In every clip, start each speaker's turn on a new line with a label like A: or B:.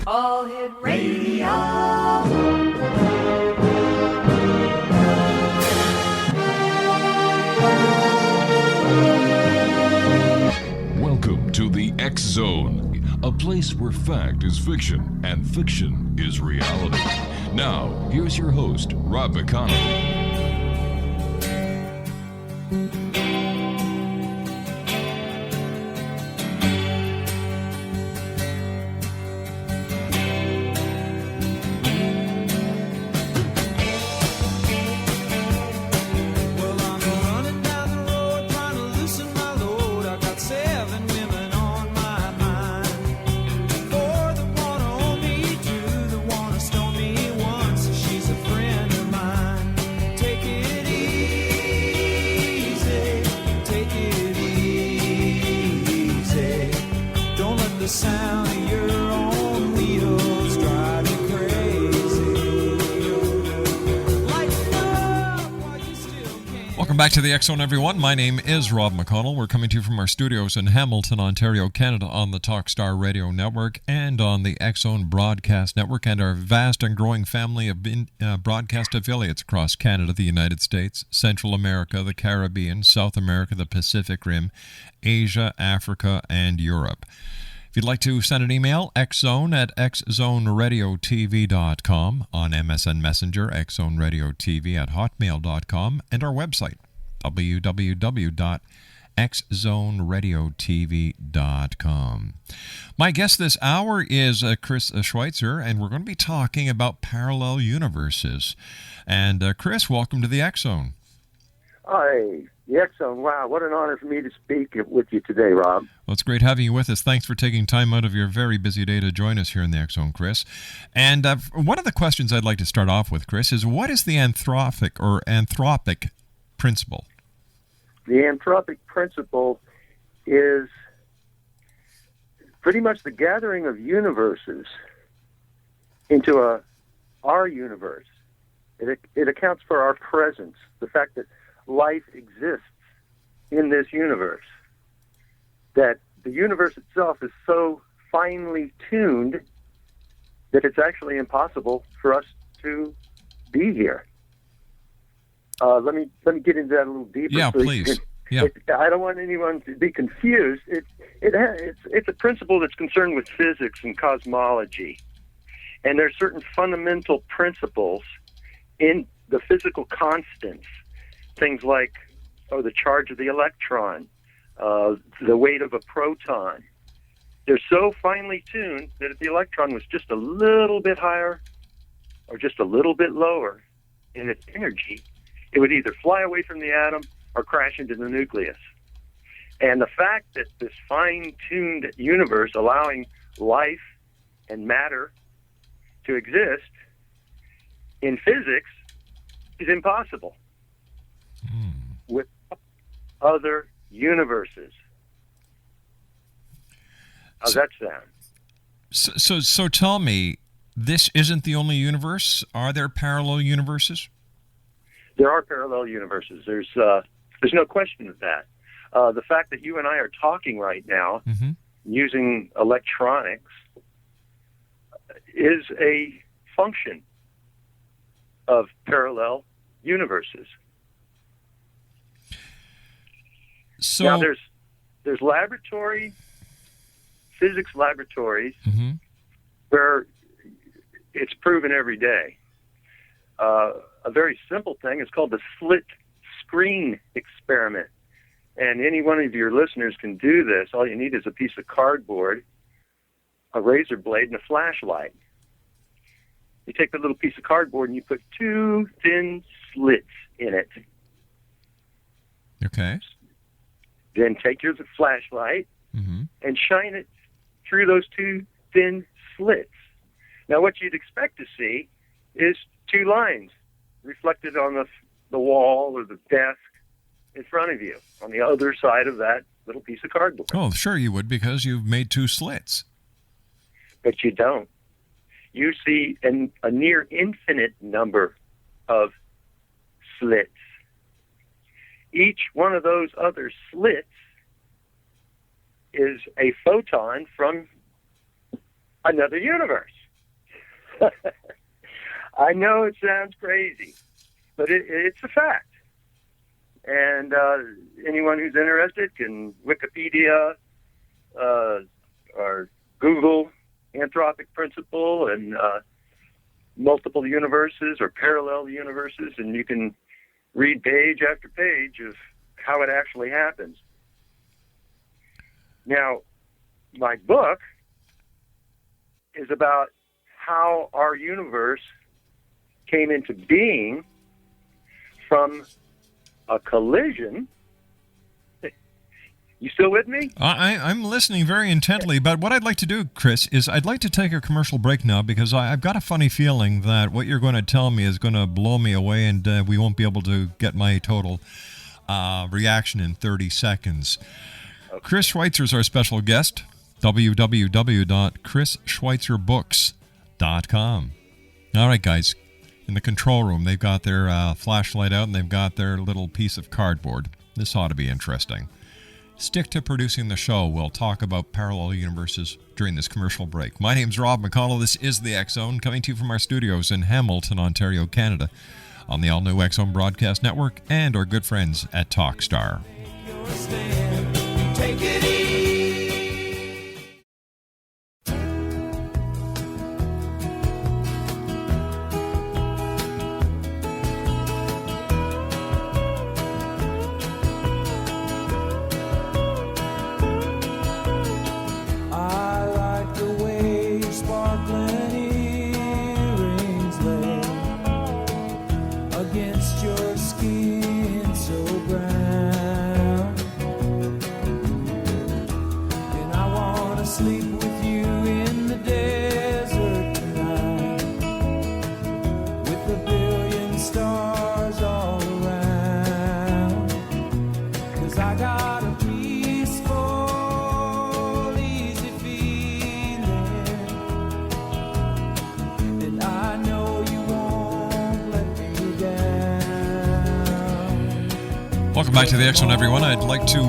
A: All Hit Radio.
B: Welcome to the X Zone, a place where fact is fiction and fiction is reality. Now, here's your host, Rob McConnell.
C: Welcome back to the X Zone, everyone. My name is Rob McConnell. We're coming to you from our studios in Hamilton, Ontario, Canada, on the Talkstar Radio Network and on the X Zone Broadcast Network and our vast and growing family of broadcast affiliates across Canada, the United States, Central America, the Caribbean, South America, the Pacific Rim, Asia, Africa, and Europe. If you'd like to send an email, xzoneradiotv.com, on MSN Messenger, xzoneradiotv@hotmail.com, and our website, www.xzoneradiotv.com. My guest this hour is Chris SCHWEITZER, and we're going to be talking about parallel universes. And Chris, welcome to the X Zone.
D: Hi, the X Zone. Wow, what an honor for me to speak with you today, Rob.
C: Well, it's great having you with us. Thanks for taking time out of your very busy day to join us here in the X Zone, Chris. And one of the questions I'd like to start off with, Chris, is what is the Anthropic principle?
D: The Anthropic principle is pretty much the gathering of universes into our universe. It accounts for our presence, the fact that life exists in this universe, that the universe itself is so finely tuned that it's actually impossible for us to be here. Let me get into that a little deeper.
C: Yeah, please. Yeah.
D: I don't want anyone to be confused. It's a principle that's concerned with physics and cosmology, and there's certain fundamental principles in the physical constants. Things like, the charge of the electron, the weight of a proton. They're so finely tuned that if the electron was just a little bit higher or just a little bit lower in its energy, it would either fly away from the atom or crash into the nucleus. And the fact that this fine-tuned universe allowing life and matter to exist in physics is impossible with other universes. How's that sound?
C: So tell me, this isn't the only universe? Are there parallel universes?
D: There are parallel universes. There's no question of that. The fact that you and I are talking right now using electronics is a function of parallel universes.
C: So
D: now there's physics laboratories where it's proven every day. A very simple thing is called the slit screen experiment. And any one of your listeners can do this. All you need is a piece of cardboard, a razor blade, and a flashlight. You take the little piece of cardboard and you put two thin slits in it.
C: Okay.
D: Then take your flashlight and shine it through those two thin slits. Now, what you'd expect to see is two lines reflected on the wall or the desk in front of you on the other side of that little piece of cardboard.
C: Oh, sure you would, because you've made two slits.
D: But you don't. You see a near infinite number of slits. Each one of those other slits is a photon from another universe. I know it sounds crazy, but it's a fact. And anyone who's interested can Wikipedia or Google Anthropic principle and multiple universes or parallel universes, and you can read page after page of how it actually happens. Now, my book is about how our universe came into being from a collision. You still with me?
C: I'm listening very intently, but what I'd like to do, Chris, is I'd like to take a commercial break now because I've got a funny feeling that what you're going to tell me is going to blow me away and we won't be able to get my total reaction in 30 seconds. Okay. Chris Schweitzer is our special guest, www.chrisschweitzerbooks.com. All right, guys, in the control room, they've got their flashlight out and they've got their little piece of cardboard. This ought to be interesting. Stick to producing the show. We'll talk about parallel universes during this commercial break. My name's Rob McConnell. This is the X Zone, coming to you from our studios in Hamilton, Ontario, Canada, on the all-new X Zone Broadcast Network and our good friends at Talkstar.
A: Take it easy.
C: Welcome back to the X Zone, everyone. I'd like to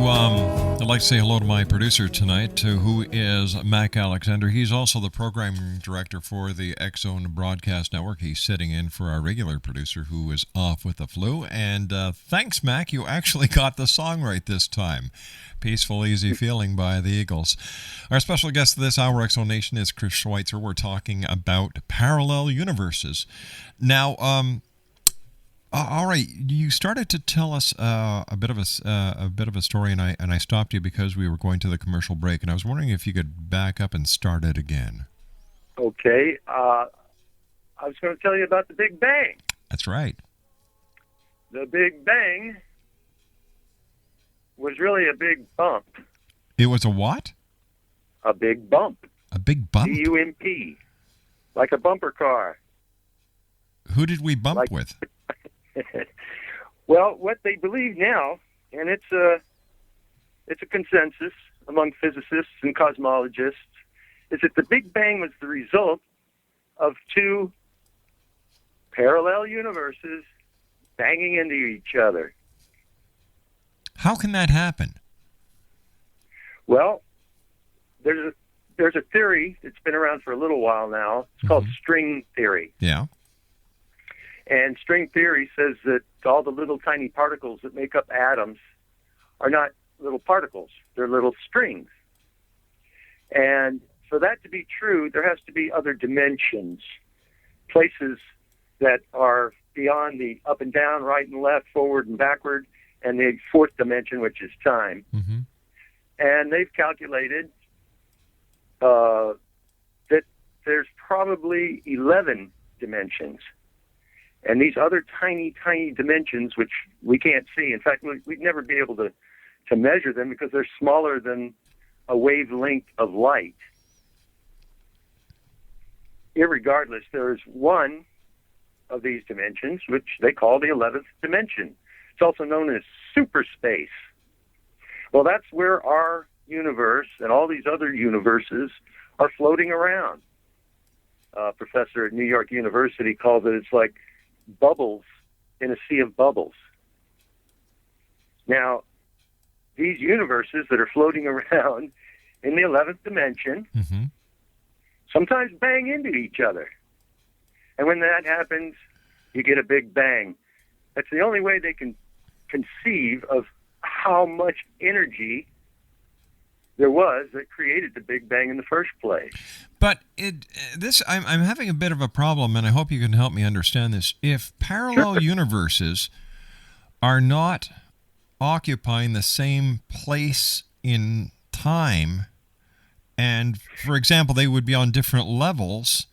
C: say hello to my producer tonight, who is Mac Alexander. He's also the program director for the X Zone Broadcast Network. He's sitting in for our regular producer, who is off with the flu. And thanks, Mac. You actually got the song right this time. Peaceful, Easy Feeling by the Eagles. Our special guest this hour, X Zone Nation, is Chris Schweitzer. We're talking about parallel universes. Now, all right, you started to tell us a bit of a story, and I stopped you because we were going to the commercial break, and I was wondering if you could back up and start it again.
D: Okay, I was going to tell you about the Big Bang.
C: That's right.
D: The Big Bang was really a big bump.
C: It was a what?
D: A big bump.
C: A big bump?
D: B-U-M-P, like a bumper car.
C: Who did we bump with?
D: Well, what they believe now, and it's a consensus among physicists and cosmologists, is that the Big Bang was the result of two parallel universes banging into each other.
C: How can that happen?
D: Well, there's a theory that's been around for a little while now. It's called string theory.
C: Yeah.
D: And string theory says that all the little tiny particles that make up atoms are not little particles. They're little strings. And for that to be true, there has to be other dimensions, places that are beyond the up and down, right and left, forward and backward, and the fourth dimension, which is time. Mm-hmm. And they've calculated that there's probably 11 dimensions. And these other tiny, tiny dimensions, which we can't see, in fact, we'd never be able to measure them because they're smaller than a wavelength of light. Irregardless, there is one of these dimensions, which they call the 11th dimension. It's also known as superspace. Well, that's where our universe and all these other universes are floating around. A professor at New York University calls it, it's like bubbles in a sea of bubbles. Now, these universes that are floating around in the 11th dimension sometimes bang into each other. And when that happens, you get a big bang. That's the only way they can conceive of how much energy there was that created the Big Bang in the first place.
C: But I'm having a bit of a problem, and I hope you can help me understand this. If parallel universes are not occupying the same place in time, and, for example, they would be on different levels,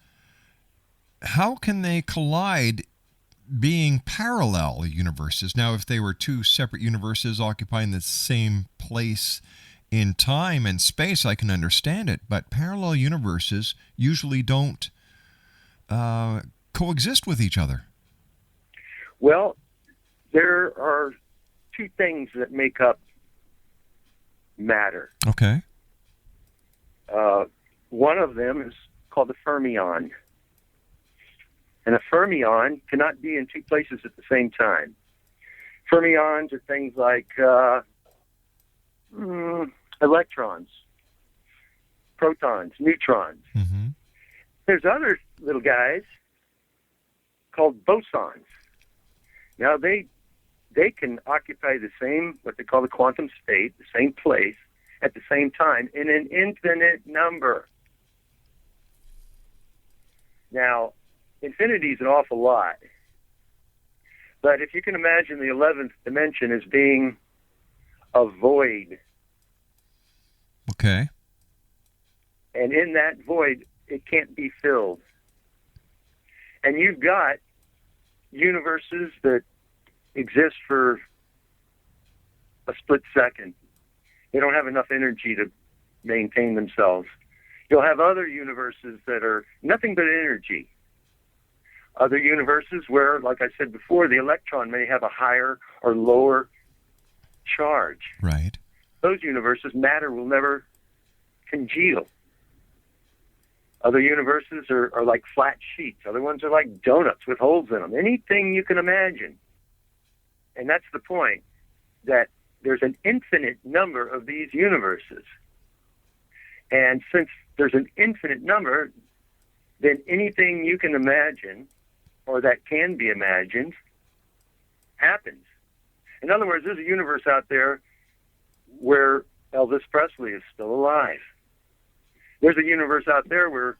C: how can they collide being parallel universes? Now, if they were two separate universes occupying the same place in time and space, I can understand it, but parallel universes usually don't coexist with each other.
D: Well, there are two things that make up matter.
C: Okay.
D: One of them is called the fermion. And a fermion cannot be in two places at the same time. Fermions are things like electrons, protons, neutrons.
C: Mm-hmm.
D: There's other little guys called bosons. Now, they can occupy the same, what they call the quantum state, the same place, at the same time, in an infinite number. Now, infinity is an awful lot. But if you can imagine the 11th dimension as being a void.
C: Okay.
D: And in that void, it can't be filled. And you've got universes that exist for a split second. They don't have enough energy to maintain themselves. You'll have other universes that are nothing but energy. Other universes where, like I said before, the electron may have a higher or lower charge.
C: Right.
D: Those universes, matter will never congeal. Other universes are like flat sheets. Other ones are like donuts with holes in them. Anything you can imagine. And that's the point, that there's an infinite number of these universes. And since there's an infinite number, then anything you can imagine or that can be imagined happens. In other words, there's a universe out there where Elvis Presley is still alive. There's a universe out there where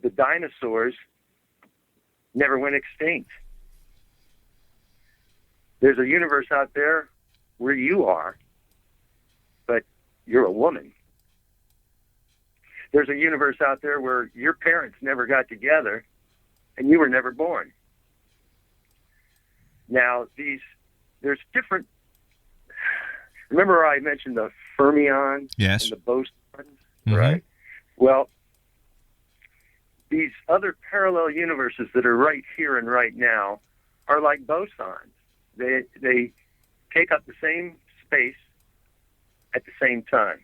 D: the dinosaurs never went extinct. There's a universe out there where you are, but you're a woman. There's a universe out there where your parents never got together and you were never born. Now, there's different... Remember I mentioned the fermions
C: Yes.
D: and the bosons?
C: Mm-hmm.
D: Right. Well, these other parallel universes that are right here and right now are like bosons. They take up the same space at the same time.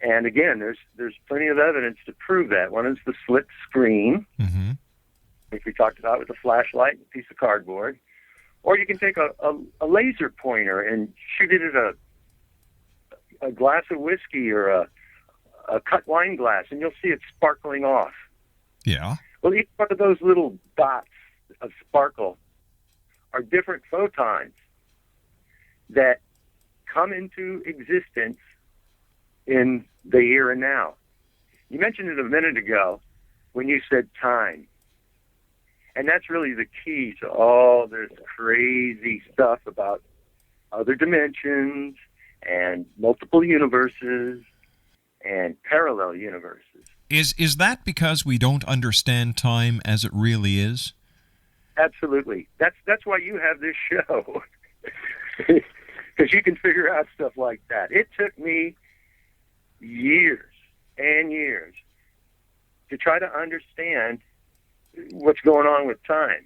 D: And again, there's plenty of evidence to prove that. One is the slit screen,
C: Mm-hmm.
D: which we talked about with a flashlight and a piece of cardboard. Or you can take a laser pointer and shoot it at a glass of whiskey or a cut wine glass, and you'll see it sparkling off.
C: Yeah.
D: Well, each one of those little dots of sparkle are different photons that come into existence in the here and now. You mentioned it a minute ago when you said time. And that's really the key to all this crazy stuff about other dimensions and multiple universes and parallel universes.
C: Is that because we don't understand time as it really is?
D: Absolutely. That's why you have this show. Because you can figure out stuff like that. It took me years and years to try to understand what's going on with time.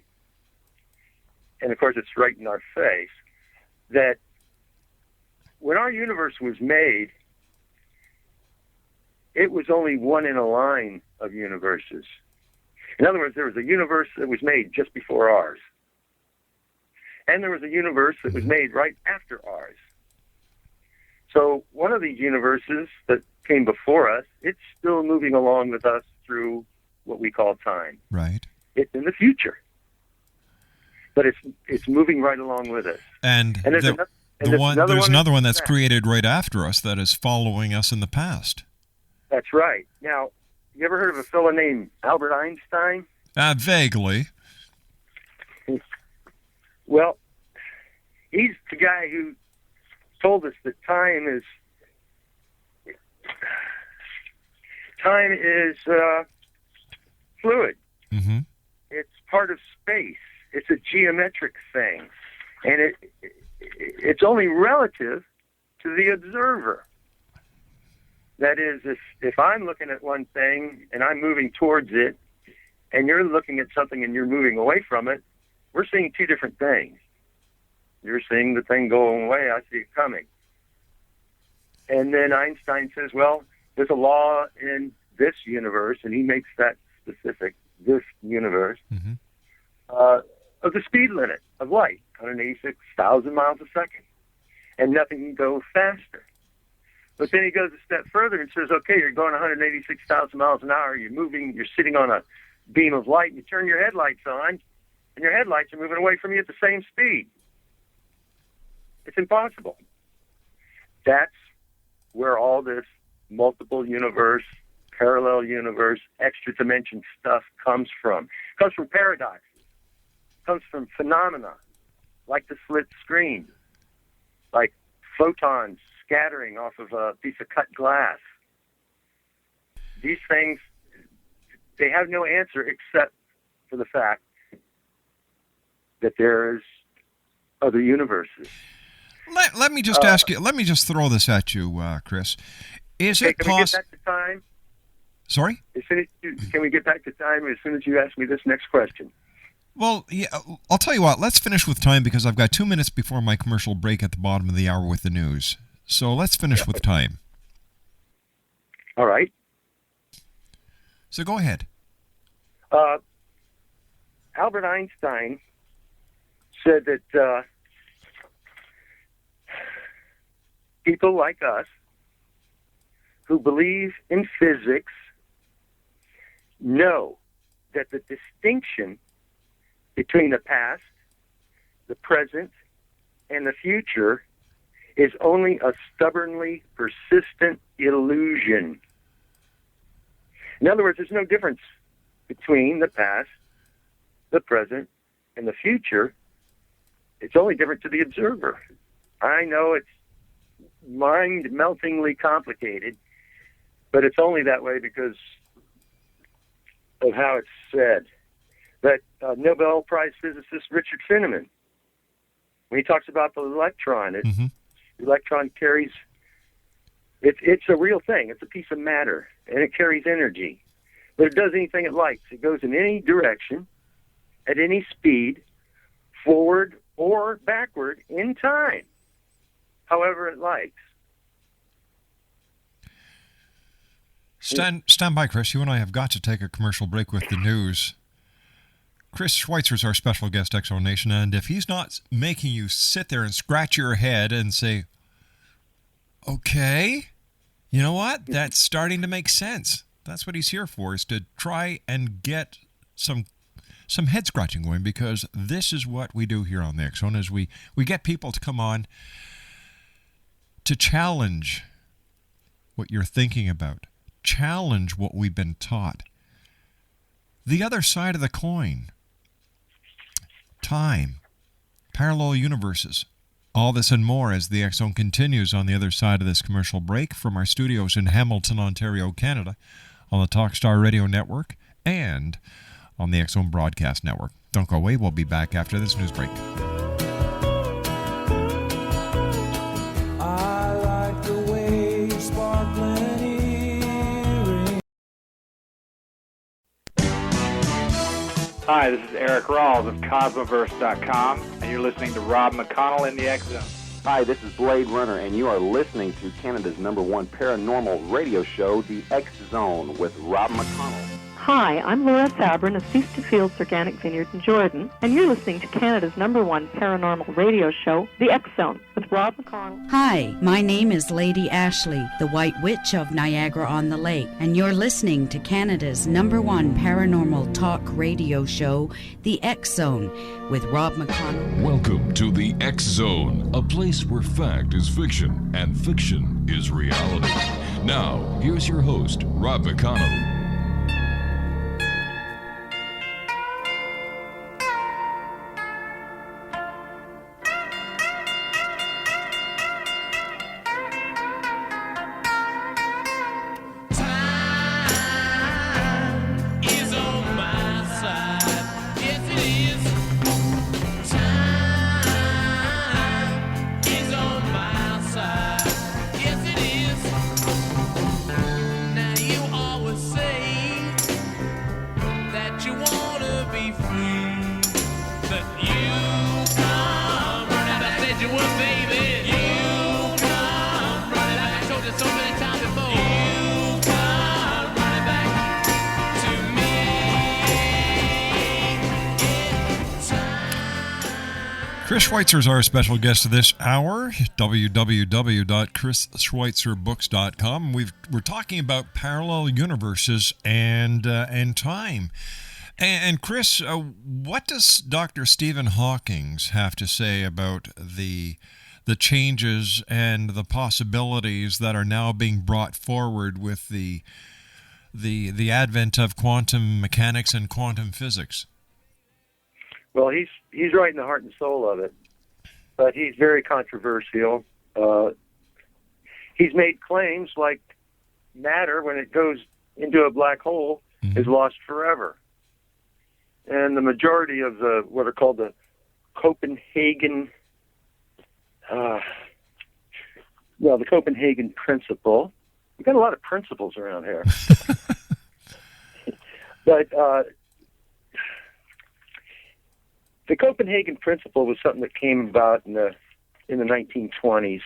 D: And of course, it's right in our face that when our universe was made, it was only one in a line of universes. In other words, there was a universe that was made just before ours. And there was a universe that was made right after ours. So one of these universes that came before us, it's still moving along with us through what we call time.
C: Right.
D: It's in the future, but it's moving right along with us.
C: And
D: there's
C: another one that's created right after us that is following us in the past.
D: That's right. Now, you ever heard of a fellow named Albert Einstein?
C: Vaguely.
D: Well, he's the guy who told us that time is fluid.
C: Mm-hmm.
D: It's part of space. It's a geometric thing, and it's only relative to the observer. That is, if I'm looking at one thing and I'm moving towards it, and you're looking at something and you're moving away from it, we're seeing two different things. You're seeing the thing going away, I see it coming. And then Einstein says, well, there's a law in this universe, and he makes that specific, this universe,
C: mm-hmm.
D: Of the speed limit of light, 186,000 miles a second. And nothing can go faster. But then he goes a step further and says, okay, you're going 186,000 miles an hour, you're moving, you're sitting on a beam of light, and you turn your headlights on, and your headlights are moving away from you at the same speed. It's impossible. That's where all this multiple universe, parallel universe, extra dimension stuff comes from. It comes from paradoxes. It comes from phenomena, like the slit screen, like photons scattering off of a piece of cut glass. These things, they have no answer except for the fact that there's other universes.
C: Let me just ask you. Let me just throw this at you, Chris. Is it
D: possible? Can we get back to time?
C: Sorry?
D: Can we get back to time as soon as you ask me this next question?
C: Well, yeah, I'll tell you what. Let's finish with time because I've got 2 minutes before my commercial break at the bottom of the hour with the news. So let's finish with time.
D: All right.
C: So go ahead.
D: Albert Einstein said that people like us who believe in physics know that the distinction between the past, the present, and the future is only a stubbornly persistent illusion. In other words, there's no difference between the past, the present, and the future. It's only different to the observer. I know it's mind-meltingly complicated, but it's only that way because of how it's said. But Nobel Prize physicist Richard Feynman, when he talks about the electron,
C: mm-hmm.
D: the electron carries, it's a real thing. It's a piece of matter, and it carries energy. But it does anything it likes. It goes in any direction, at any speed, forward or backward in time, however it likes.
C: Stand by, Chris. You and I have got to take a commercial break with the news. Chris Schweitzer is our special guest, Exo Nation, and if he's not making you sit there and scratch your head and say, okay, you know what? That's starting to make sense. That's what he's here for, is to try and get some head scratching going, because this is what we do here on the X Zone, is we get people to come on to challenge what you're thinking about, challenge what we've been taught. The other side of the coin, time, parallel universes, all this and more as the X Zone continues on the other side of this commercial break from our studios in Hamilton, Ontario, Canada, on the Talkstar Radio Network and on the X Zone Broadcast Network. Don't go away. We'll be back after this news break.
A: I like the way sparkling earrings.
E: Hi, this is Eric Rawls of Cosmoverse.com, and you're listening to Rob McConnell in the X Zone.
F: Hi, this is Blade Runner, and you are listening to Canada's #1 paranormal radio show, The X Zone, with Rob McConnell.
G: Hi, I'm Laura Sabrin of Feast to Fields Organic Vineyard in Jordan, and you're listening to Canada's #1 paranormal radio show, The X Zone, with with Rob McConnell.
H: Hi, my name is Lady Ashley, the White Witch of Niagara-on-the-Lake, and you're listening to Canada's #1 paranormal talk radio show, The X Zone, with Rob McConnell.
B: Welcome to the X Zone, a place where fact is fiction and fiction is reality. Now, here's your host, Rob McConnell.
C: Chris Schweitzer is our special guest this hour. www.chrisschweitzerbooks.com. We're talking about parallel universes and time. And Chris, what does Dr. Stephen Hawking have to say about the changes and the possibilities that are now being brought forward with the advent of quantum mechanics and quantum physics?
D: Well, he's right in the heart and soul of it, but he's very controversial. He's made claims like matter, when it goes into a black hole, is lost forever. And the majority of what are called the Copenhagen, the Copenhagen principle. We've got a lot of principles around here. But the Copenhagen principle was something that came about in the 1920s,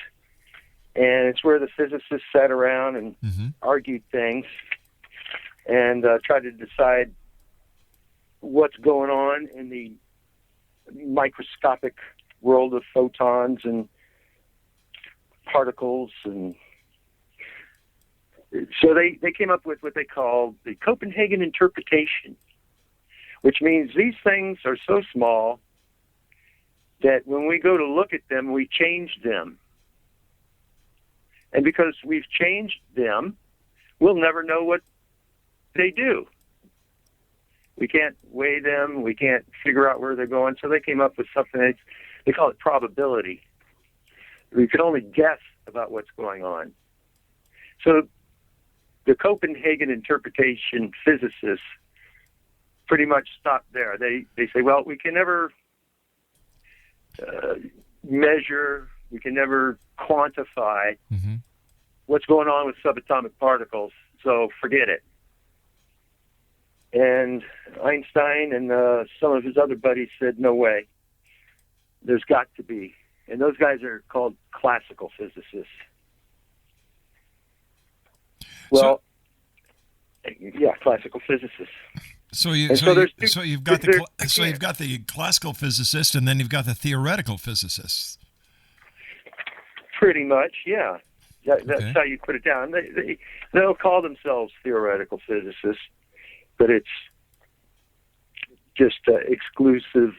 D: and it's where the physicists sat around and argued things and tried to decide what's going on in the microscopic world of photons and particles, and so they came up with what they called the Copenhagen interpretation, which means these things are so small that when we go to look at them, we change them. And because we've changed them, we'll never know what they do. We can't weigh them. We can't figure out where they're going. So they came up with something, they call it probability. We can only guess about what's going on. So the Copenhagen interpretation physicists pretty much stop there. They say, well, we can never measure, we can never quantify what's going on with subatomic particles, so forget it. And Einstein and some of his other buddies said, no way. There's got to be. And those guys are called classical physicists. Well, classical physicists.
C: So you've got the classical physicists, and then you've got the theoretical physicists.
D: Pretty much, yeah. That's how you put it down. They'll call themselves theoretical physicists, but it's just exclusive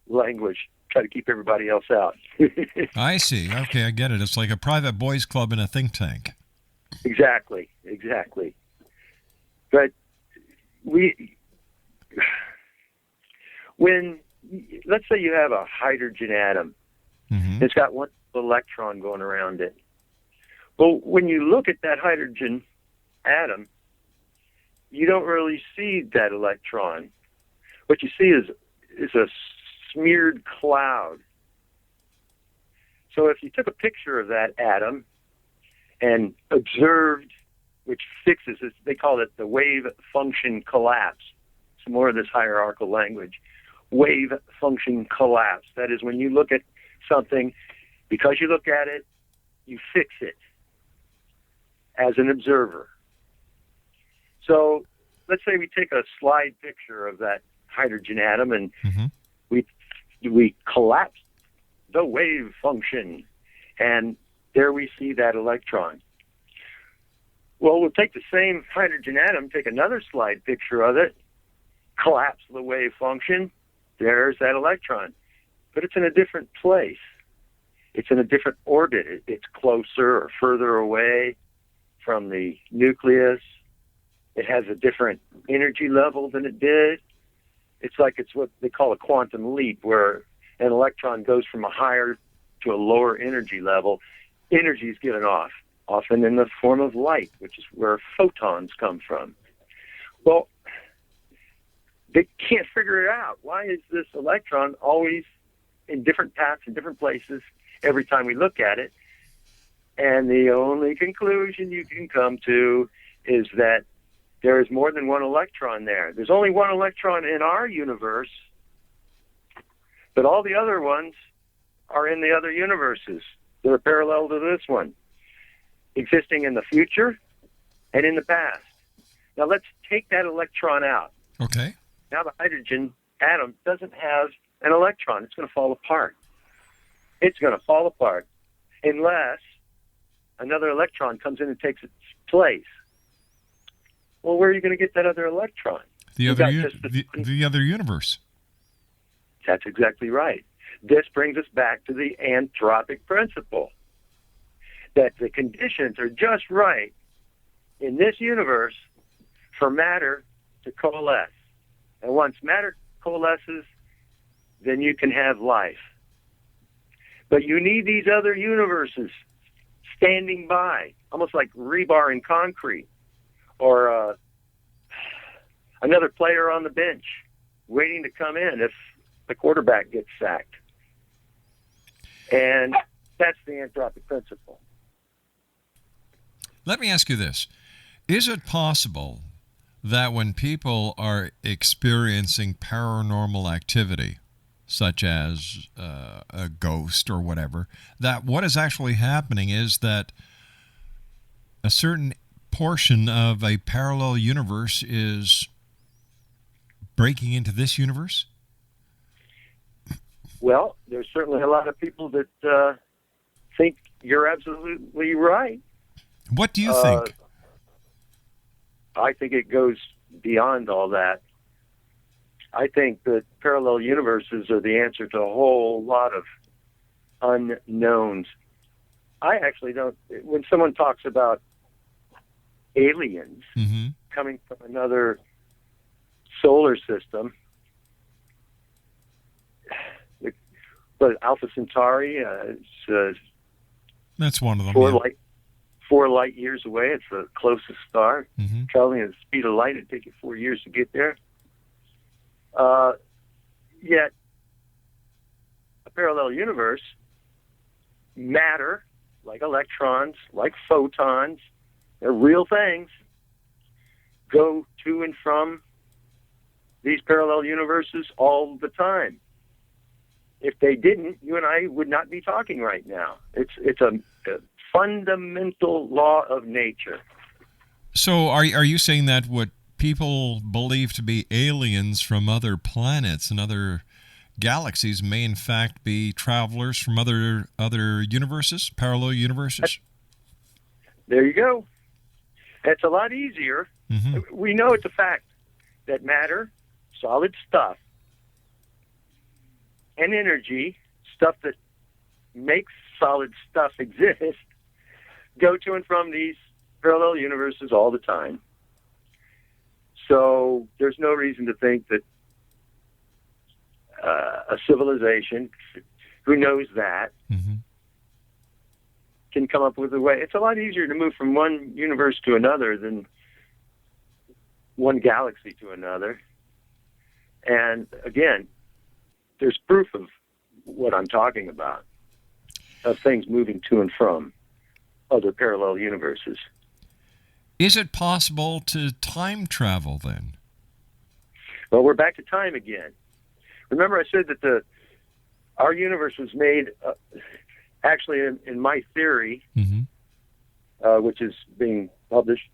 D: language. Try to keep everybody else out.
C: I see. Okay, I get it. It's like a private boys' club in a think tank.
D: Exactly. But when, let's say you have a hydrogen atom, it's got one electron going around it. Well, when you look at that hydrogen atom, you don't really see that electron. What you see is a smeared cloud. So if you took a picture of that atom and observed, which fixes it, they call it the wave function collapse. Some more of this hierarchical language. Wave function collapse. That is, when you look at something, because you look at it, you fix it as an observer. So let's say we take a slide picture of that hydrogen atom and we collapse the wave function, And there we see that electron. Well, we'll take the same hydrogen atom, take another slide picture of it, collapse the wave function. There's that electron. But it's in a different place. It's in a different orbit. It's closer or further away from the nucleus. It has a different energy level than it did. It's like it's what they call a quantum leap, where an electron goes from a higher to a lower energy level. Energy is given off, often in the form of light, which is where photons come from. Well, they can't figure it out. Why is this electron always in different paths, in different places, every time we look at it? And the only conclusion you can come to is that there is more than one electron there. There's only one electron in our universe, but all the other ones are in the other universes that are parallel to this one, existing in the future and in the past. Now let's take that electron out.
C: Okay.
D: Now the hydrogen atom doesn't have an electron. It's going to fall apart. It's going to fall apart unless another electron comes in and takes its place. Well, where are you going to get that other electron?
C: The other universe.
D: That's exactly right. This brings us back to the anthropic principle, that the conditions are just right in this universe for matter to coalesce. And once matter coalesces, then you can have life. But you need these other universes standing by, almost like rebar in concrete, or another player on the bench waiting to come in if the quarterback gets sacked. And that's the anthropic principle.
C: Let me ask you this. Is it possible that when people are experiencing paranormal activity, such as a ghost or whatever, that what is actually happening is that a certain portion of a parallel universe is breaking into this universe?
D: Well, there's certainly a lot of people that think you're absolutely right.
C: What do you think?
D: I think it goes beyond all that. I think that parallel universes are the answer to a whole lot of unknowns. I actually don't. When someone talks about aliens coming from another solar system, but Alpha Centauri,
C: that's one of them.
D: Four light years away. It's the closest star. Traveling at the speed of light, it'd take you 4 years to get there. Yet, a parallel universe, matter, like electrons, like photons, they're real things, go to and from these parallel universes all the time. If they didn't, you and I would not be talking right now. It's a fundamental law of nature.
C: So are you saying that what people believe to be aliens from other planets and other galaxies may in fact be travelers from other universes, parallel universes?
D: There you go. It's a lot easier. We know it's a fact that matter, solid stuff, and energy, stuff that makes solid stuff exist, go to and from these parallel universes all the time. So there's no reason to think that a civilization who knows that can come up with a way. It's a lot easier to move from one universe to another than one galaxy to another. And again, there's proof of what I'm talking about, of things moving to and from other parallel universes.
C: Is it possible to time travel then?
D: Well, we're back to time again. Remember I said that our universe was made, actually in my theory, which is being published,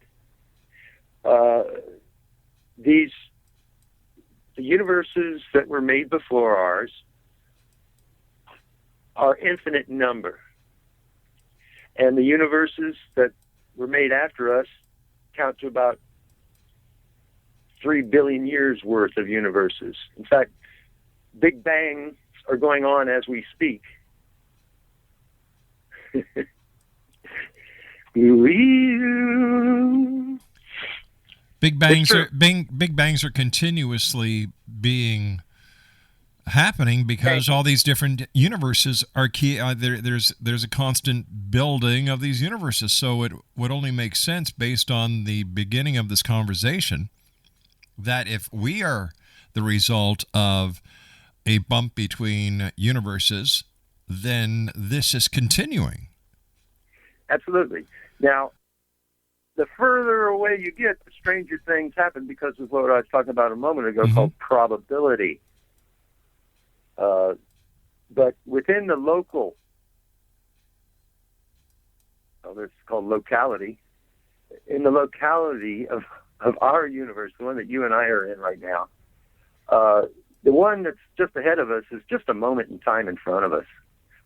D: the universes that were made before ours are infinite number. And the universes that were made after us count to about 3 billion years worth of universes. In fact, Big Bangs are going on as we speak.
C: Big bangs are continuously being happening because all these different universes are key. There's a constant building of these universes, so it would only make sense based on the beginning of this conversation that if we are the result of a bump between universes, then this is continuing.
D: Absolutely. Now, the further away you get, the stranger things happen because of what I was talking about a moment ago called probability. But within the local, this is called locality, in the locality of our universe, the one that you and I are in right now, the one that's just ahead of us is just a moment in time in front of us.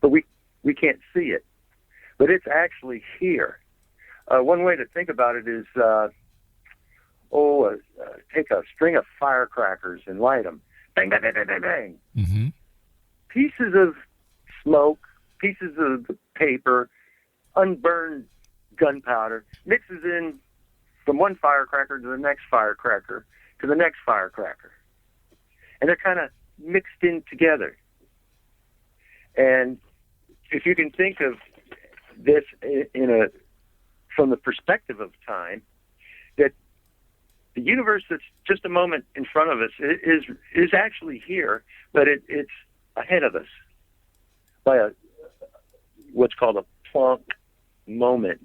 D: But we can't see it. But it's actually here. One way to think about it is, take a string of firecrackers and light them. Bang, bang, bang, bang, bang, bang.
C: Mm-hmm.
D: Pieces of smoke, pieces of paper, unburned gunpowder mixes in from one firecracker to the next firecracker to the next firecracker. And they're kind of mixed in together. And if you can think of this from the perspective of time, that the universe that's just a moment in front of us is actually here, but it's ahead of us by what's called a Planck moment.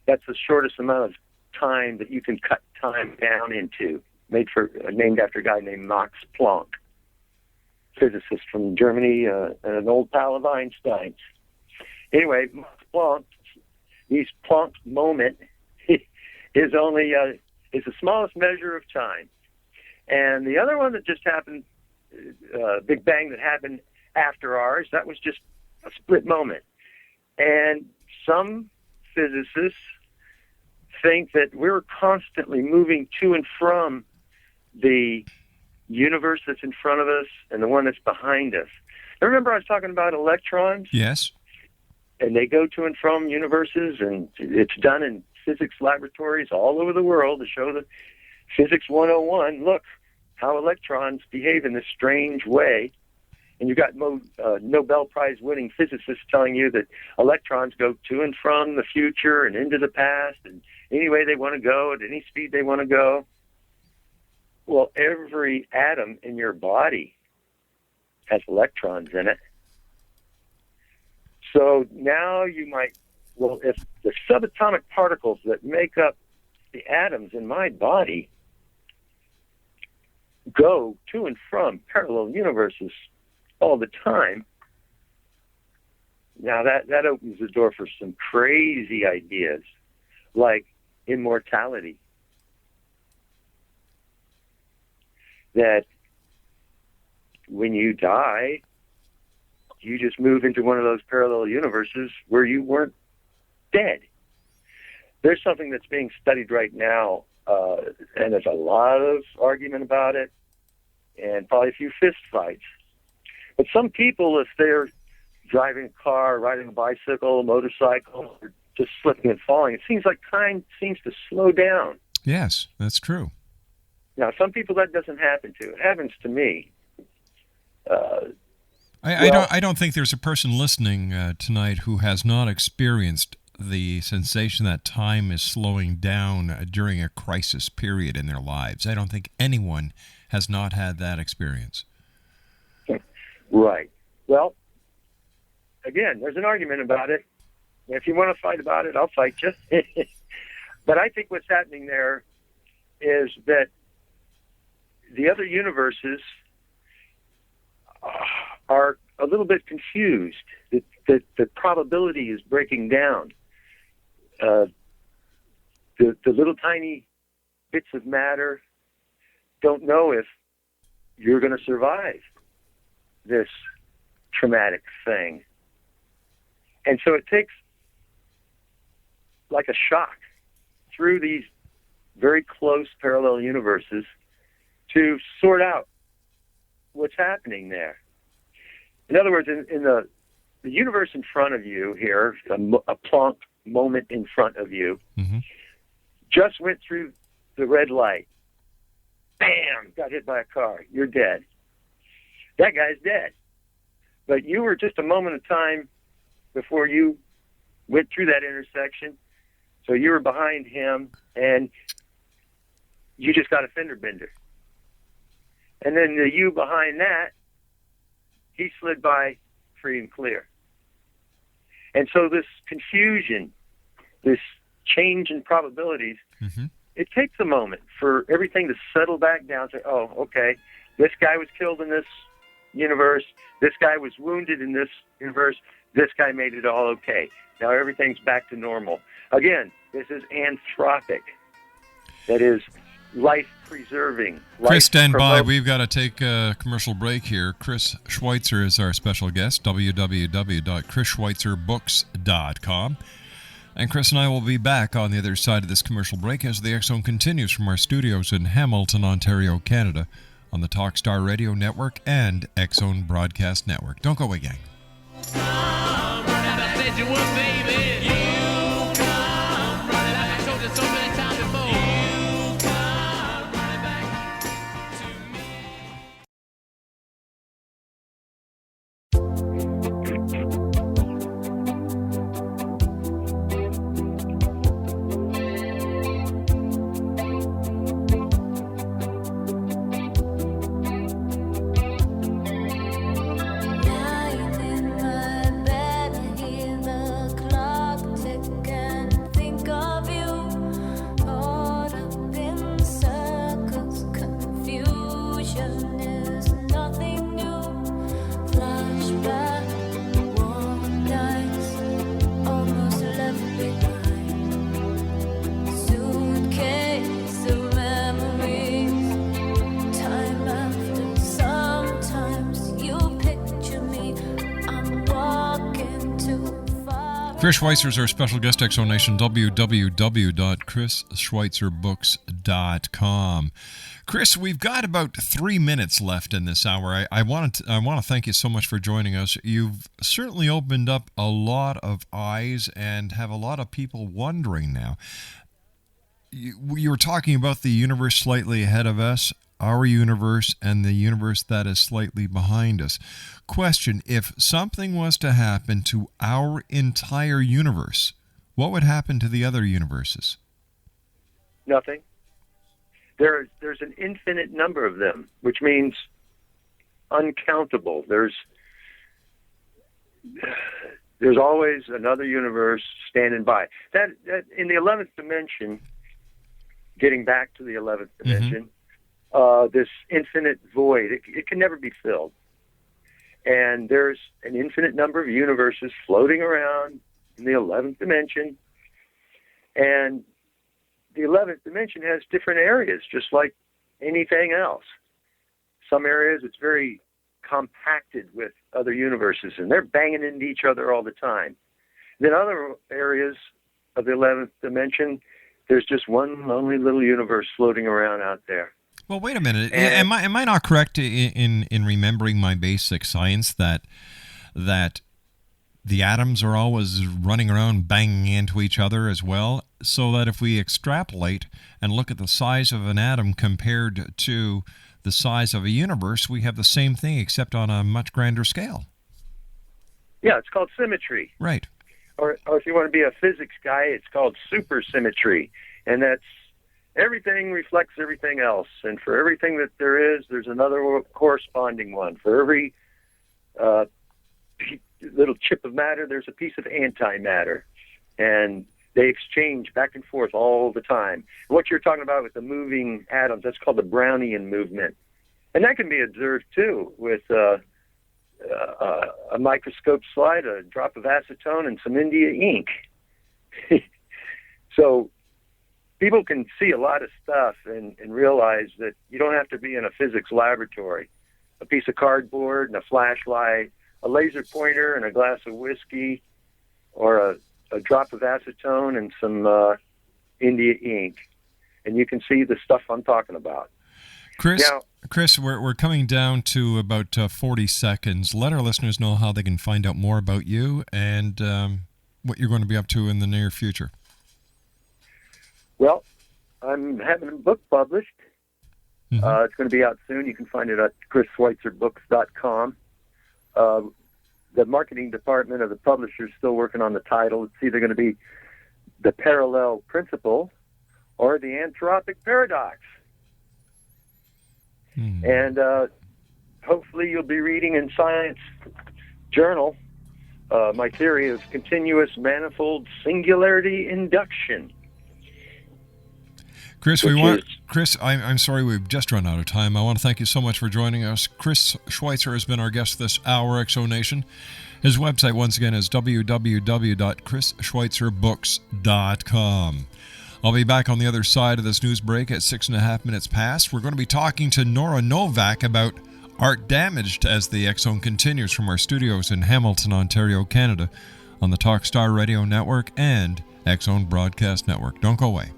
D: That's the shortest amount of time that you can cut time down into. Named after a guy named Max Planck, physicist from Germany, and an old pal of Einstein's. Anyway, Max Planck, his Planck moment is only is the smallest measure of time, and the other one that just happened, Big Bang, that happened after ours, that was just a split moment. And some physicists think that we're constantly moving to and from the universe that's in front of us and the one that's behind us. Now, remember I was talking about electrons?
C: Yes.
D: And they go to and from universes, and it's done in physics laboratories all over the world to show that Physics 101, look how electrons behave in this strange way. And you've got Nobel Prize-winning physicists telling you that electrons go to and from the future and into the past, and any way they want to go, at any speed they want to go. Well, every atom in your body has electrons in it. So now you might, if the subatomic particles that make up the atoms in my body go to and from parallel universes all the time, now that opens the door for some crazy ideas like immortality. That when you die, you just move into one of those parallel universes where you weren't dead. There's something that's being studied right now, and there's a lot of argument about it, and probably a few fist fights. But some people, if they're driving a car, riding a bicycle, a motorcycle, or just slipping and falling, it seems like time seems to slow down.
C: Yes, that's true.
D: Now, some people that doesn't happen to. It happens to me.
C: I don't think there's a person listening tonight who has not experienced the sensation that time is slowing down during a crisis period in their lives. I don't think anyone has not had that experience.
D: Right. Well, again, there's an argument about it. If you want to fight about it, I'll fight you. But I think what's happening there is that the other universes are a little bit confused. The probability is breaking down. The little tiny bits of matter don't know if you're going to survive this traumatic thing. And so it takes like a shock through these very close parallel universes to sort out what's happening there. In other words, in the universe in front of you here, a Planck moment in front of you, just went through the red light. Bam! Got hit by a car. You're dead. That guy's dead. But you were just a moment of time before you went through that intersection. So you were behind him, and you just got a fender bender. And then the you behind that, he slid by free and clear. And so this confusion, this change in probabilities, it takes a moment for everything to settle back down. Say, oh, okay, this guy was killed in this universe. This guy was wounded in this universe. This guy made it all okay. Now everything's back to normal. Again, this is anthropic. That is life-preserving.
C: Chris, stand by. We've got to take a commercial break here. Chris Schweitzer is our special guest, www.chrisschweitzerBooks.com. And Chris and I will be back on the other side of this commercial break as the X Zone continues from our studios in Hamilton, Ontario, Canada, on the Talkstar Radio Network and X Zone Broadcast Network. Don't go away, gang. Chris Schweitzer is our special guest, Exonation, www.chrisschweitzerBooks.com. Chris, we've got about 3 minutes left in this hour. I want to thank you so much for joining us. You've certainly opened up a lot of eyes and have a lot of people wondering now. You were talking about the universe slightly ahead of us, our universe, and the universe that is slightly behind us. Question, if something was to happen to our entire universe, what would happen to the other universes?
D: Nothing. There's an infinite number of them, which means uncountable. There's always another universe standing by. That in the 11th dimension, getting back to the 11th dimension, this infinite void, it can never be filled. And there's an infinite number of universes floating around in the 11th dimension. And the 11th dimension has different areas, just like anything else. Some areas it's very compacted with other universes, and they're banging into each other all the time. Then other areas of the 11th dimension, there's just one lonely little universe floating around out there.
C: Well, wait a minute. Am I not correct in remembering my basic science that the atoms are always running around banging into each other as well? So that if we extrapolate and look at the size of an atom compared to the size of a universe, we have the same thing except on a much grander scale.
D: Yeah, it's called symmetry.
C: Right.
D: Or if you want to be a physics guy, it's called supersymmetry. And that's everything reflects everything else, and for everything that there is, there's another corresponding one. For every little chip of matter, there's a piece of antimatter, and they exchange back and forth all the time. What you're talking about with the moving atoms, that's called the Brownian movement, and that can be observed too with a microscope slide, a drop of acetone, and some India ink. So people can see a lot of stuff and realize that you don't have to be in a physics laboratory. A piece of cardboard and a flashlight, a laser pointer and a glass of whiskey, or a a drop of acetone and some India ink, and you can see the stuff I'm talking about.
C: Chris, we're coming down to about 40 seconds. Let our listeners know how they can find out more about you and what you're going to be up to in the near future.
D: Well, I'm having a book published.
C: Mm-hmm.
D: It's going to be out soon. You can find it at chrisschweitzerbooks.com. The marketing department of the publisher is still working on the title. It's either going to be The Parallel Principle or The Anthropic Paradox. And hopefully you'll be reading in Science Journal my theory of continuous manifold singularity induction.
C: Chris, I'm sorry we've just run out of time. I want to thank you so much for joining us. Chris Schweitzer has been our guest this hour, Exonation. His website, once again, is www.chrisschweitzerbooks.com. I'll be back on the other side of this news break at 6.5 minutes past. We're going to be talking to Nora Novak about art damaged as the X Zone continues from our studios in Hamilton, Ontario, Canada, on the Talkstar Radio Network and X Zone Broadcast Network. Don't go away.